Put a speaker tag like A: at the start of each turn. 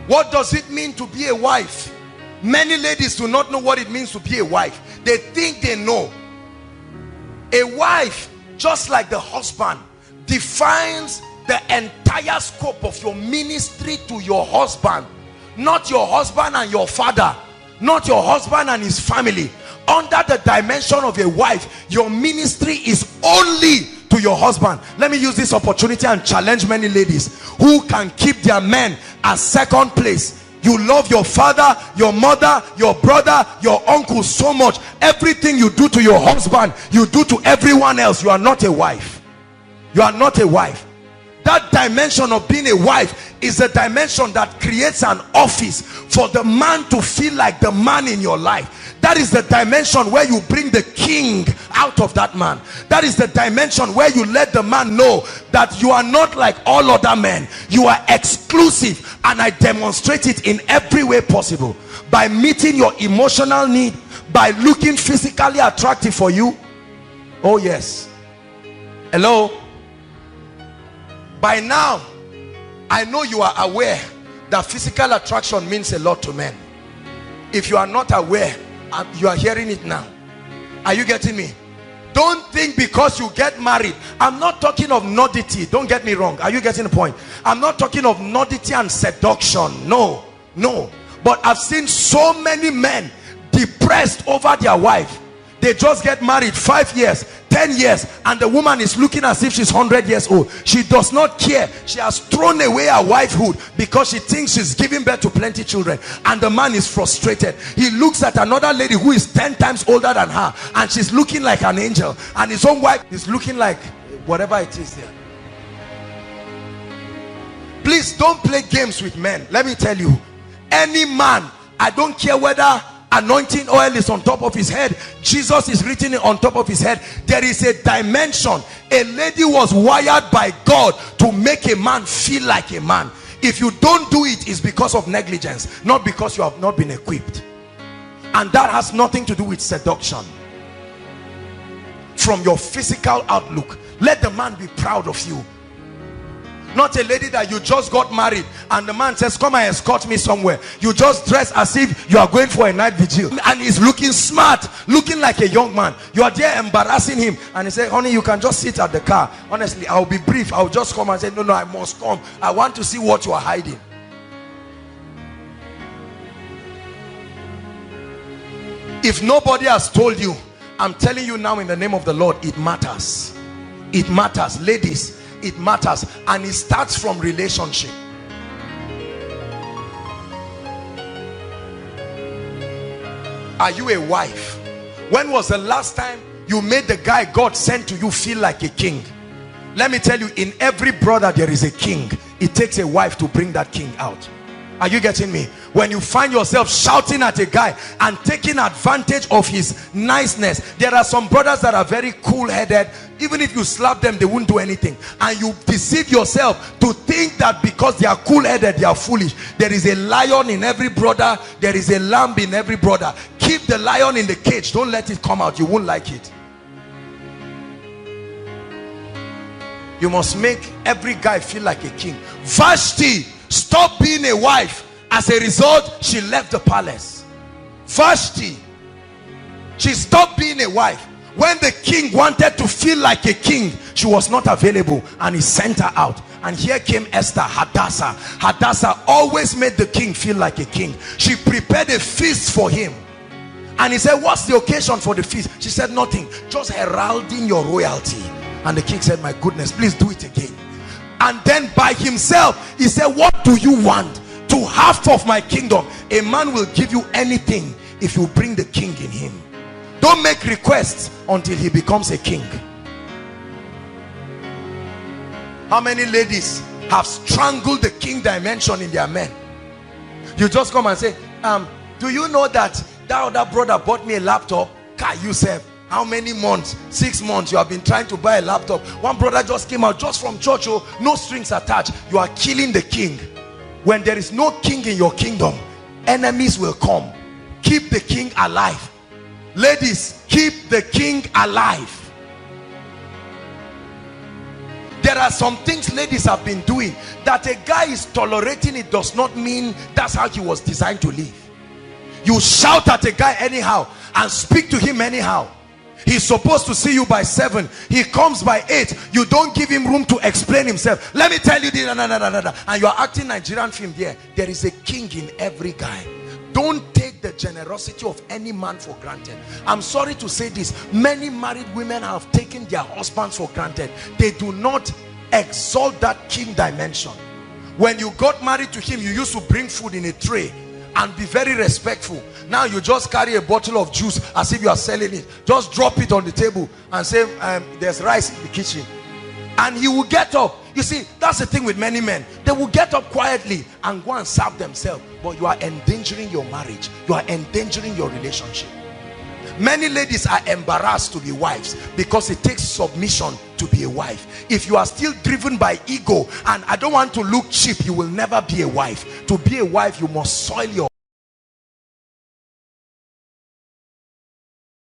A: What does it mean to be a wife? Many ladies do not know what it means to be a wife. They think they know. A wife, just like the husband, defines the entire scope of your ministry to your husband. Not your husband and your father, not your husband and his family. Under the dimension of a wife, your ministry is only to your husband. Let me use this opportunity and challenge many ladies who can keep their men as second place. You love your father, your mother, your brother, your uncle so much. Everything you do to your husband, you do to everyone else. You are not a wife. You are not a wife. That dimension of being a wife is a dimension that creates an office for the man to feel like the man in your life. That is the dimension where you bring the king out of that man. That is the dimension where you let the man know that you are not like all other men. You are exclusive, and I demonstrate it in every way possible. By meeting your emotional need, by looking physically attractive for you. Oh yes. Hello. By now, I know you are aware that physical attraction means a lot to men. If you are not aware, you are hearing it now. Are you getting me? Don't think because you get married. I'm not talking of nudity. Don't get me wrong. Are you getting the point? I'm not talking of nudity and seduction. No, no. But I've seen so many men depressed over their wife. They just get married 5 years, 10 years, and the woman is looking as if she's 100 years old. She does not care. She has thrown away her wifehood because she thinks she's giving birth to plenty children, and the man is frustrated. He looks at another lady who is 10 times older than her, and she's looking like an angel, and his own wife is looking like whatever it is there. Please don't play games with men. Let me tell you, any man, I don't care whether anointing oil is on top of his head, Jesus is written on top of his head, there is a dimension. A lady was wired by God to make a man feel like a man. If you don't do it, it's because of negligence, not because you have not been equipped. And that has nothing to do with seduction. From your physical outlook, let the man be proud of you. Not a lady that you just got married and the man says, come and escort me somewhere. You just dress as if you are going for a night vigil, and he's looking smart, looking like a young man. You are there embarrassing him, and he said, honey, you can just sit at the car. Honestly, I'll be brief. I'll just come and say, no, I must come. I want to see what you are hiding. If nobody has told you, I'm telling you now in the name of the Lord, it matters. It matters. Ladies, it matters, and it starts from relationship. Are you a wife? When was the last time you made the guy God sent to you feel like a king? Let me tell you, in every brother there is a king. It takes a wife to bring that king out. Are you getting me? When you find yourself shouting at a guy and taking advantage of his niceness, there are some brothers that are very cool-headed. Even if you slap them, they won't do anything, and you deceive yourself to think that because they are cool-headed, they are foolish. There is a lion in every brother. There is a lamb in every brother. Keep the lion in the cage. Don't let it come out. You won't like it. You must make every guy feel like a king. Vashti stopped being a wife. As a result, she left the palace. Vashti, she stopped being a wife. When the king wanted to feel like a king, she was not available, and he sent her out. And here came Esther, Hadassah. Hadassah always made the king feel like a king. She prepared a feast for him, and he said, what's the occasion for the feast? She said, nothing, just heralding your royalty. And the king said, my goodness, please do it again. And then by himself, he said, what do you want? To half of my kingdom. A man will give you anything if you bring the king in him. Don't make requests until he becomes a king. How many ladies have strangled the king dimension in their men? You just come and say, do you know that other brother bought me a laptop? Can you say, how many months? 6 months you have been trying to buy a laptop. One brother just came out just from church, oh, no strings attached. You are killing the king. When there is no king in your kingdom, enemies will come. Keep the king alive. Ladies, keep the king alive. There are some things ladies have been doing that a guy is tolerating. It does not mean that's how he was designed to live. You shout at a guy anyhow and speak to him anyhow. He's supposed to see you by 7. He comes by 8. You don't give him room to explain himself. Let me tell you this, and you are acting Nigerian film there. There is a king in every guy. Don't take the generosity of any man for granted. I'm sorry to say this. Many married women have taken their husbands for granted. They do not exalt that king dimension. When you got married to him, you used to bring food in a tray and be very respectful. Now you just carry a bottle of juice as if you are selling it. Just drop it on the table and say, there's rice in the kitchen. And he will get up. You see, that's the thing with many men. They will get up quietly and go and serve themselves. But you are endangering your marriage. You are endangering your relationship. Many ladies are embarrassed to be wives because it takes submission to be a wife. If you are still driven by ego and I don't want to look cheap, you will never be a wife. To be a wife, you must soil your